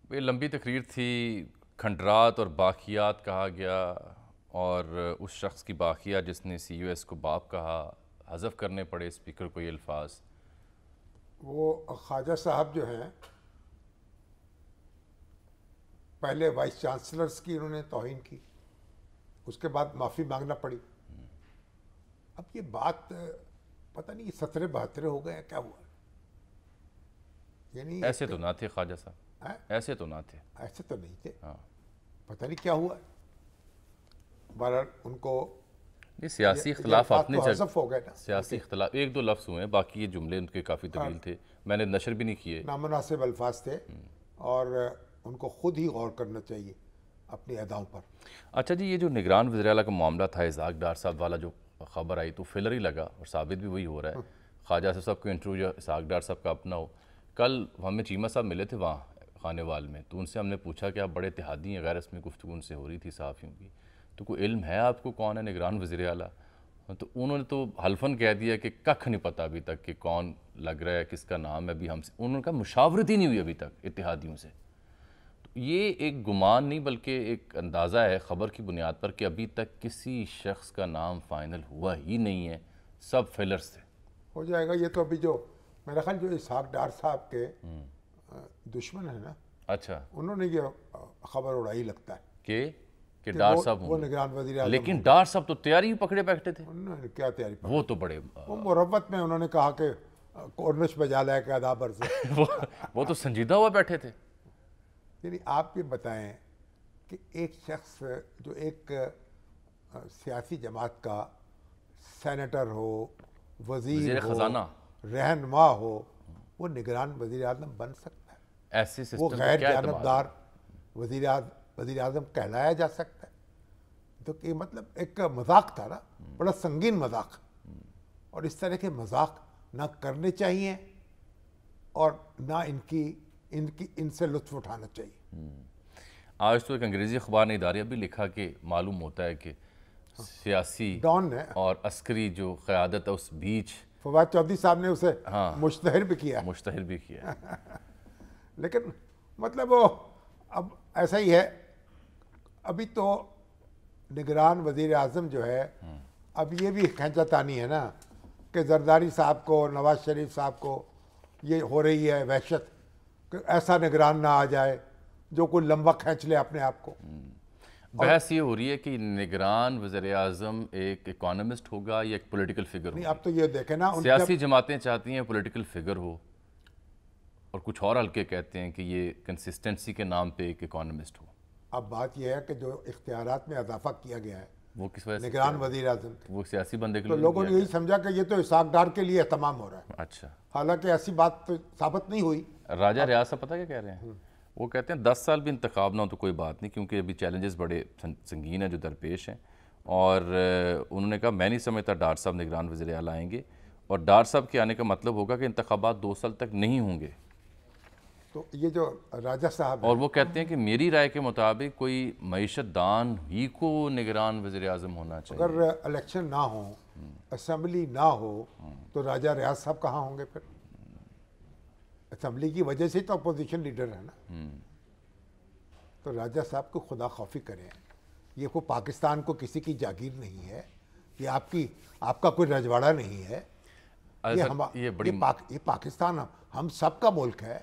یہ لمبی تقریر تھی، کھنڈرات اور باقیات کہا گیا، اور اس شخص کی باقیات جس نے سی یو ایس کو باپ کہا، حذف کرنے پڑے اسپیکر کو یہ الفاظ۔ وہ خواجہ صاحب جو ہیں پہلے وائس چانسلرز کی انہوں نے توہین کی، اس کے بعد معافی مانگنا پڑی۔ اب یہ بات پتہ نہیں 17-72 ہو گئے ہیں، کیا ہوا؟ یعنی ایسے تو نہ تھے خواجہ صاحب، ایسے تو نہ تھے، ایسے تو نہیں تھے، ہاں پتہ نہیں کیا ہوا۔ بہرحال ان کو یہ سیاسی یہ اختلاف الفاظ اپنے تو حذف ہو گئے نا، سیاسی اختلاف 1-2 لفظ ہوئے ہیں، باقی یہ جملے ان کے کافی طویل تھے، میں نے نشر بھی نہیں کیے۔ نامناسب الفاظ تھے، اور ان کو خود ہی غور کرنا چاہیے اپنی اداؤں پر۔ اچھا جی، یہ جو نگران وزیر اعلیٰ کا معاملہ تھا اسحاق ڈار صاحب والا، جو خبر آئی تو فلر ہی لگا، اور ثابت بھی وہی ہو رہا ہے۔ خواجہ صاحب کو انٹرویو اسحاق ڈار صاحب کا اپنا ہو۔ کل ہمیں چیمہ صاحب ملے تھے وہاں خانے وال میں، تو ان سے ہم نے پوچھا کہ آپ بڑے اتحادی ہیں، غیر رسمی گفتگو ان سے ہو رہی تھی صحافیوں کی، تو کوئی علم ہے آپ کو کون ہے نگران وزیر اعلیٰ؟ تو انہوں نے تو حلفاً کہہ دیا کہ ککھ نہیں پتہ ابھی تک کہ کون لگ رہا ہے، کس کا نام ہے، ابھی ہم سے انہوں نے کہا مشاورت ہی نہیں ہوئی ابھی تک اتحادیوں سے۔ یہ ایک گمان نہیں بلکہ ایک اندازہ ہے خبر کی بنیاد پر کہ ابھی تک کسی شخص کا نام فائنل ہوا ہی نہیں ہے، سب فیلرز تھے۔ ہو جائے گا، یہ تو ابھی جو میرا خیال جو اسحاق ڈار صاحب کے دشمن ہیں نا، اچھا، انہوں نے یہ خبر اڑائی لگتا ہے کہ ڈار صاحب وہ ہوں گے، نگران وزیر اعظم لیکن ڈار صاحب تو تیاری ہی پکڑے بیٹھتے تھے، انہوں نے کیا تیاری پر، وہ تو بڑے وہ مروت میں انہوں نے کہا کہ کورنش بجا لائے کہ ادابر سے۔ وہ تو سنجیدہ ہوا بیٹھے تھے۔ یعنی آپ یہ بتائیں کہ ایک شخص جو ایک سیاسی جماعت کا سینیٹر ہو، وزیر ہو، خزانہ، رہنما ہو، وہ نگران وزیر اعظم بن سکتا ہے؟ ایسے وہ سسٹم غیر کیا اعتماد جانبدار وزیر اعظم کہلایا جا سکتا ہے؟ تو کہ مطلب ایک مذاق تھا نا، بڑا سنگین مذاق، اور اس طرح کے مذاق نہ کرنے چاہیے اور نہ ان سے لطف اٹھانا چاہیے۔ آج تو ایک انگریزی اخبار نے اداریہ بھی لکھا کہ معلوم ہوتا ہے کہ سیاسی ڈان نے اور عسکری جو قیادت ہے اس بیچ فواد چودھری صاحب نے اسے مشتہر بھی کیا، مشتہر بھی کیا۔ لیکن مطلب وہ اب ایسا ہی ہے۔ ابھی تو نگران وزیر اعظم جو ہے، اب یہ بھی کھینچا تانی ہے نا کہ زرداری صاحب کو، نواز شریف صاحب کو یہ ہو رہی ہے وحشت کہ ایسا نگران نہ آ جائے جو کوئی لمبا کھینچ لے اپنے آپ کو۔ بحث یہ ہو رہی ہے کہ نگران وزیر اعظم ایک اکانومسٹ ہوگا یا ایک پولیٹیکل فگر نہیں، ہوگا۔ اب تو یہ دیکھیں نا، سیاسی جماعتیں چاہتی ہیں پولیٹیکل فگر ہو، اور کچھ اور حلقے کہتے ہیں کہ یہ کنسسٹنسی کے نام پہ ایک اکانومسٹ ہو۔ اب بات یہ ہے کہ جو اختیارات میں اضافہ کیا گیا ہے وہ کس وجہ سے نگران وزیر اعظم کے، وہ سیاسی بندے کے تو لیے لوگوں نے یہی سمجھا کہ یہ تو اسحاق ڈار کے لیے اہتمام ہو رہا ہے، اچھا۔ حالانکہ ایسی بات تو ثابت نہیں ہوئی۔ راجہ ریاض صاحب پتہ کیا کہہ رہے ہیں؟ وہ کہتے ہیں 10 سال بھی انتخاب نہ ہو تو کوئی بات نہیں، کیونکہ ابھی چیلنجز بڑے سنگین ہیں جو درپیش ہیں، اور انہوں نے کہا میں نہیں سمجھتا ڈار صاحب نگران وزیر اعلیٰ آئیں گے، اور ڈار صاحب کے آنے کا مطلب ہوگا کہ انتخابات 2 سال تک نہیں ہوں گے۔ تو یہ جو راجہ صاحب اور وہ کہتے ہیں کہ میری رائے کے مطابق کوئی معیشت دان ہی کو نگران وزیر اعظم ہونا چاہیے۔ اگر الیکشن نہ ہو، اسمبلی نہ ہو، تو راجہ ریاض صاحب کہاں ہوں گے پھر؟ اسمبلی کی وجہ سے تو اپوزیشن لیڈر ہے نا۔ تو راجہ صاحب کو خدا خوفی کریں، یہ کوئی پاکستان کو کسی کی جاگیر نہیں ہے، یہ آپ کا کوئی رجواڑہ نہیں ہے، یہ پاکستان ہم سب کا ملک ہے۔